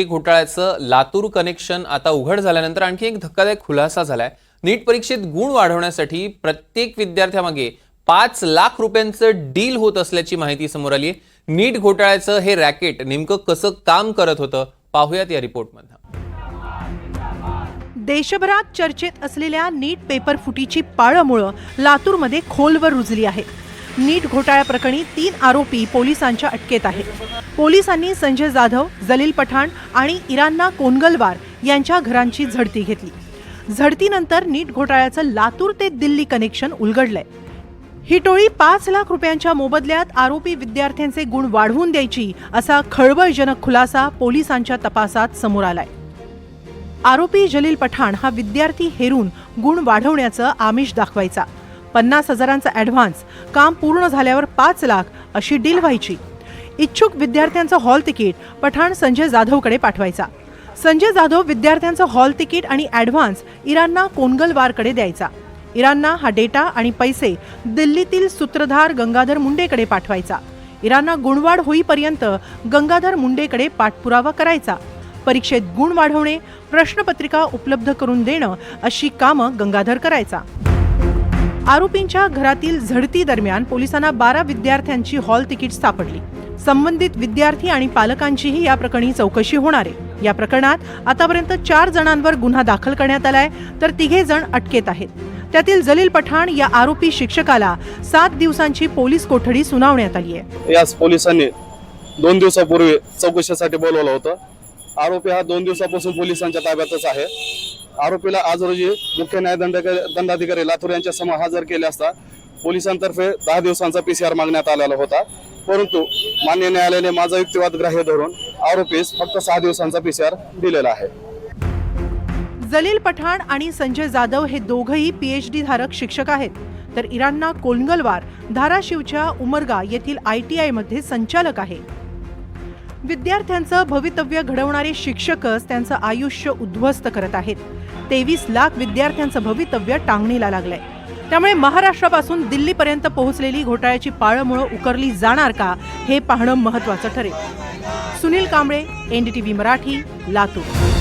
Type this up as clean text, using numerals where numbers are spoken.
घोटाळ्याचं Latur connection आता उघड झाल्यानंतर आणखी एक धक्कादायक खुलासा झालाय। नीट परीक्षेत गुण वाढवण्यासाठी प्रत्येक विद्यार्थ्यामागे 5 लाख रुपयांचं डील होत असल्याची माहिती समोर आली आहे। नीट घोटाळ्याचं हे रॅकेट नेमकं कसं काम करत होतं पाहूयात या रिपोर्टमध्ये। देशभरात चर्चेत असलेल्या नीट पेपर फुटीची पाळमुळं लातूरमध्ये खोलवर रुजली आहे। नीट घोटाळ्याप्रकरणी 3 आरोपी पोलिसांच्या अटकेत आहेत। पोलिसांनी संजय जाधव, जलील पठाण आणि इरान्ना कोनगलवार यांच्या घरांची झडती घेतली। झडतीनंतर नीट घोटाळ्याचं लातूर ते दिल्ली कनेक्शन उलगडलंय। ही टोळी 5 लाख रुपयांच्या मोबदल्यात आरोपी विद्यार्थ्यांचे गुण वाढवून द्यायची असा खळबळजनक खुलासा पोलिसांच्या तपासात समोर आलाय। आरोपी जलील पठाण हा विद्यार्थी हेरून गुण वाढवण्याचं आमिष दाखवायचा। 50,000चा ॲडव्हान्स, काम पूर्ण झाल्यावर 5 लाख अशी डील व्हायची। इच्छुक विद्यार्थ्यांचं हॉल तिकीट पठाण संजय जाधवकडे पाठवायचा। संजय जाधव विद्यार्थ्यांचं हॉल तिकीट आणि ॲडव्हान्स इरान्ना कोनगलवारकडे द्यायचा। इरान्ना हा डेटा आणि पैसे दिल्लीतील सूत्रधार गंगाधर मुंडेकडे पाठवायचा। इरान्ना गुणवाढ होईपर्यंत गंगाधर मुंडेकडे पाठपुरावा करायचा। परीक्षेत गुण वाढवणे, प्रश्नपत्रिका उपलब्ध करून देणं अशी कामं गंगाधर करायचा। आरोपींच्या घरातील झडती दरम्यान पोलिसांना 12 विद्यार्थ्यांची हॉल तिकीट सापडली। संबंधित विद्यार्थी आणि पालकांचीही या प्रकरणी चौकशी होणार आहे। या प्रकरणात आतापर्यंत 4 जणांवर गुन्हा दाखल करण्यात आलाय, तर 3 जण अटकेत आहेत। त्यातील जलील पठाण या आरोपी शिक्षकाला 7 दिवसांची पोलीस कोठडी सुनावण्यात आली आहे। याच पोलिसांनी 2 दिवसापूर्वी चौकशीसाठी बोलवलं होतं। आरोपी हा 2 दिवसापासून पोलिसांच्या ताब्यातच आहे। आरोपीला आज रोजी मुख्य दंडाधिकारी लातूर यांच्या समोर हजर केले असता पोलिसांतर्फे 10 दिवसांचा PCR मागण्यात आलेला होता, परंतु मान्य न्यायालयाने माझा युक्तिवाद ग्राह्य धरून आरोपीस फक्त 6 दिवसांचा PCR दिलेला आहे। जलील पठाण आणि संजय जाधव हे दोघंही PhD धारक शिक्षक आहेत, तर इरान्ना कोनगलवार धाराशिवच्या उमरगा येथील ITI मध्ये संचालक आहे। विद्यार्थ्यांचं भवितव्य घडवणारे शिक्षकच त्यांचं आयुष्य उद्ध्वस्त करत आहेत। 23 लाख विद्यार्थ्यांचं भवितव्य टांगणीला लागलंय। त्यामुळे महाराष्ट्रापासून दिल्लीपर्यंत पोहोचलेली घोटाळ्याची पाळमुळं उकरली जाणार का हे पाहणं महत्त्वाचं ठरेल। सुनील कांबळे, NDTV मराठी, लातूर।